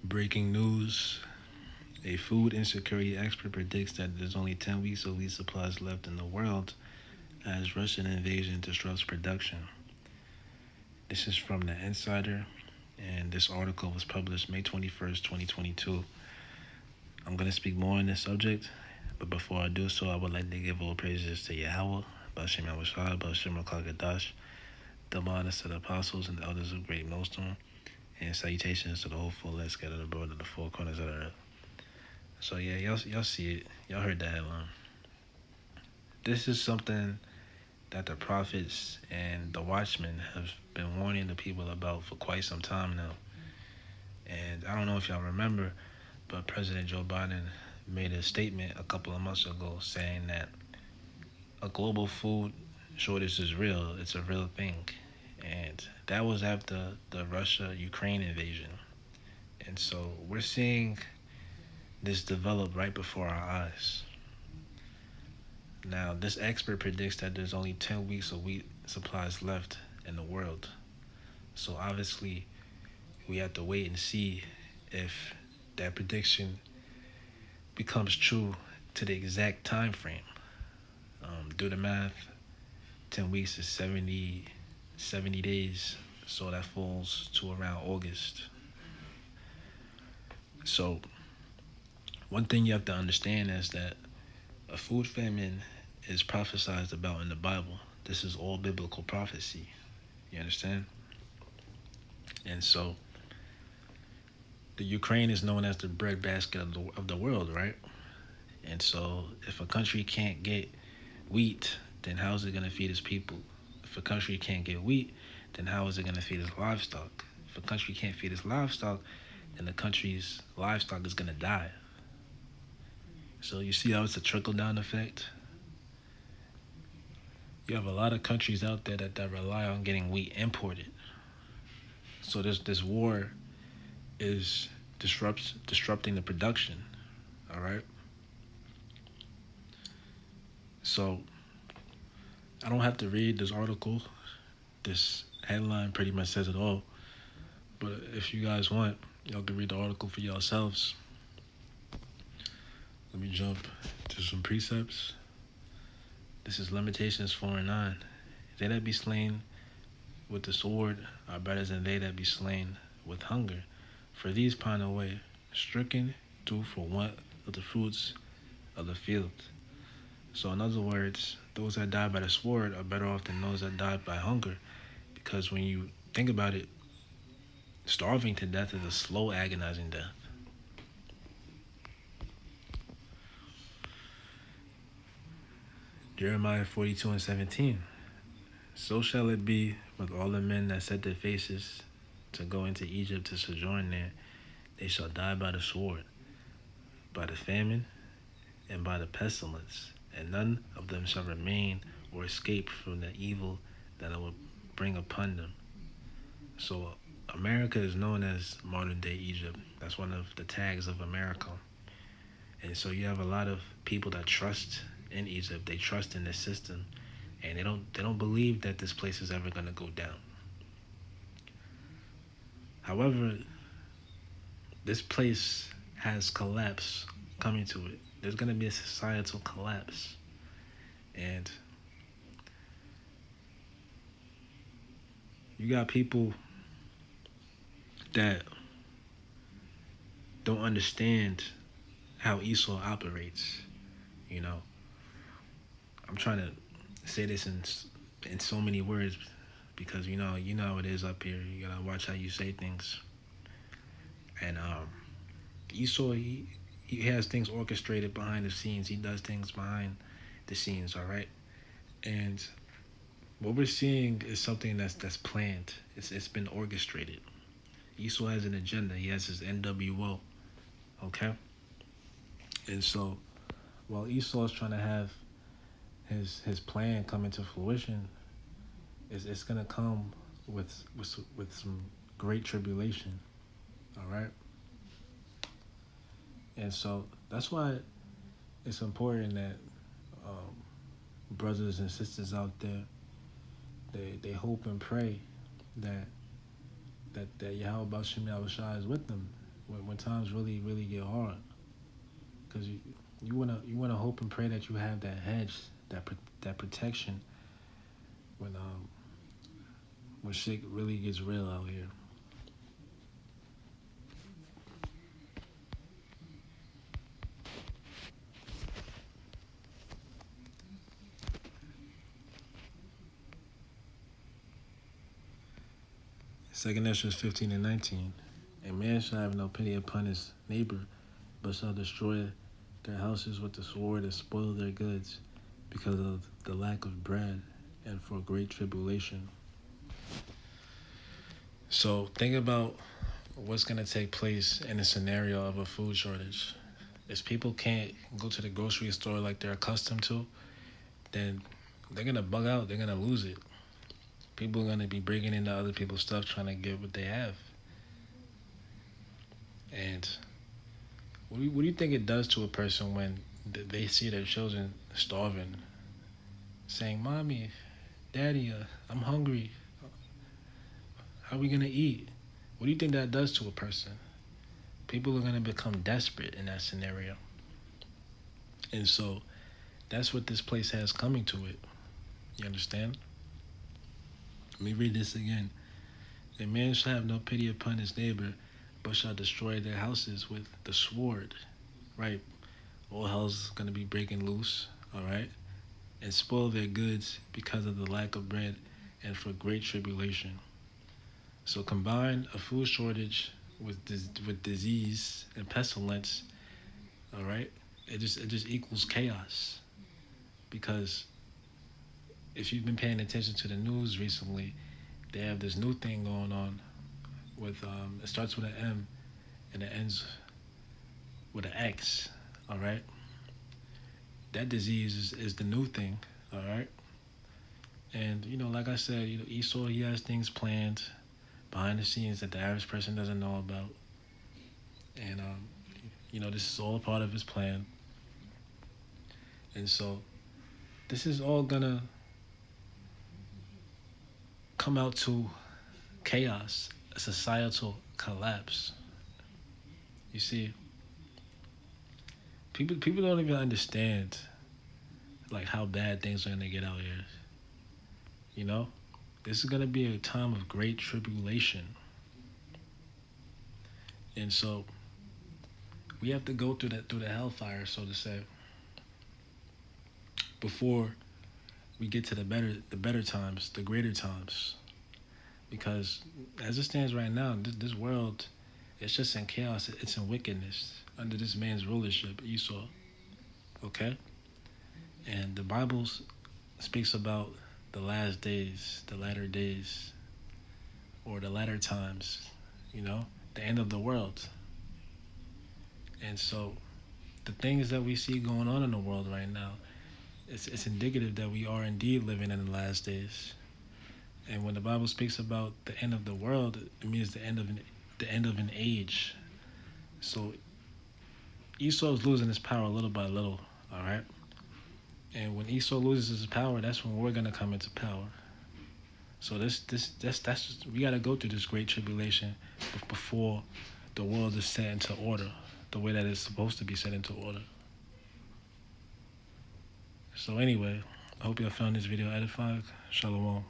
Breaking news. A food insecurity expert predicts that there's only 10 weeks of wheat supplies left in the world as Russian invasion disrupts production. This is from the Insider, and this article was published May 21st, 2022. I'm going to speak more on this subject, but before I do so, I would like to give all praises to Yahweh, Bashem Yahushua, Bashem Kagadosh, the modest of the apostles and the elders of Great Millstone, and salutations to the whole full let's get abroad of the four corners of the earth. So yeah, y'all see it. Y'all heard that headline. This is something that the prophets and the watchmen have been warning the people about for quite some time now. And I don't know if y'all remember, but President Joe Biden made a statement a couple of months ago saying that a global food shortage is real. It's a real thing. And that was after the Russia-Ukraine invasion. And so we're seeing this develop right before our eyes. Now, this expert predicts that there's only 10 weeks of wheat supplies left in the world. So obviously, we have to wait and see if that prediction becomes true to the exact time frame. Do the math. 10 weeks is 70 days, so that falls to around August. So one thing you have to understand is that a food famine is prophesied about in the Bible. This is all biblical prophecy. You understand? And so the Ukraine is known as the breadbasket of the world, right? And so if a country can't get wheat, then how is it going to feed its people? If a country can't get wheat, then how is it going to feed its livestock? If a country can't feed its livestock, then the country's livestock is going to die. So you see how it's a trickle-down effect? You have a lot of countries out there that rely on getting wheat imported. So this war is disrupting the production. All right. So I don't have to read this article. This headline pretty much says it all. But if you guys want, y'all can read the article for yourselves. Let me jump to some precepts. This is Lamentations 4 and 9. They that be slain with the sword are better than they that be slain with hunger. For these pine away, stricken do for want of the fruits of the field. So in other words, those that die by the sword are better off than those that die by hunger. Because when you think about it, starving to death is a slow, agonizing death. Jeremiah 42 and 17. So shall it be with all the men that set their faces to go into Egypt to sojourn there. They shall die by the sword, by the famine, and by the pestilence, and none of them shall remain or escape from the evil that I will bring upon them. So America is known as modern day Egypt. That's one of the tags of America. And so you have a lot of people that trust in Egypt. They trust in the system, and they don't believe that this place is ever gonna go down. However, this place has collapse coming to it. There's gonna be a societal collapse, and you got people that don't understand how Esau operates. You know, I'm trying to say this in so many words because you know how it is up here. You gotta watch how you say things. And Esau, he has things orchestrated behind the scenes. He does things behind the scenes. All right, and what we're seeing is something that's planned. It's been orchestrated. Esau has an agenda. He has his NWO. Okay, and so while Esau is trying to have his plan come into fruition, it's gonna come with some great tribulation. All right, and so that's why it's important that um, brothers and sisters out there they hope and pray that Yahweh Bashim Yahushua is with them, when times really get hard, because you wanna hope and pray that you have that hedge, that protection when shit really gets real out here. Second Ezra 15 and 19. A man shall have no pity upon his neighbor, but shall destroy their houses with the sword and spoil their goods because of the lack of bread and for great tribulation. So think about what's going to take place in a scenario of a food shortage. If people can't go to the grocery store like they're accustomed to, then they're going to bug out, they're going to lose it. People are going to be breaking into other people's stuff trying to get what they have. And what do you think it does to a person when they see their children starving, saying, "Mommy, Daddy, I'm hungry. How are we gonna eat?" What do you think that does to a person? People are gonna become desperate in that scenario, and so that's what this place has coming to it. You understand? Let me read this again. A man shall have no pity upon his neighbor, but shall destroy their houses with the sword. Right? All hell's gonna be breaking loose. All right, and spoil their goods because of the lack of bread and for great tribulation. So combine a food shortage with disease and pestilence, all right? It just equals chaos because if you've been paying attention to the news recently, they have this new thing going on with it starts with an M and it ends with an X, all right? That disease is the new thing, all right? And like I said, Esau he has things planned behind the scenes that the average person doesn't know about. And this is all a part of his plan. And so this is all gonna come out to chaos, a societal collapse. You see, people don't even understand like how bad things are gonna get out here. You know, this is gonna be a time of great tribulation, and so we have to go through the hellfire, so to say, before we get to the better times, the greater times. Because as it stands right now, this world, it's just in chaos. It's in wickedness under this man's rulership, Esau. Okay, and the Bible speaks about the last days, the latter days, or the latter times. The end of the world. And so the things that we see going on in the world right now, it's indicative that we are indeed living in the last days. And when the Bible speaks about the end of the world, it means the end of an age. So Esau is losing his power little by little. All right. And when Esau loses his power, that's when we're gonna come into power. So that's just, we gotta go through this great tribulation before the world is set into order, the way that it's supposed to be set into order. So anyway, I hope y'all found this video edifying. Shalom.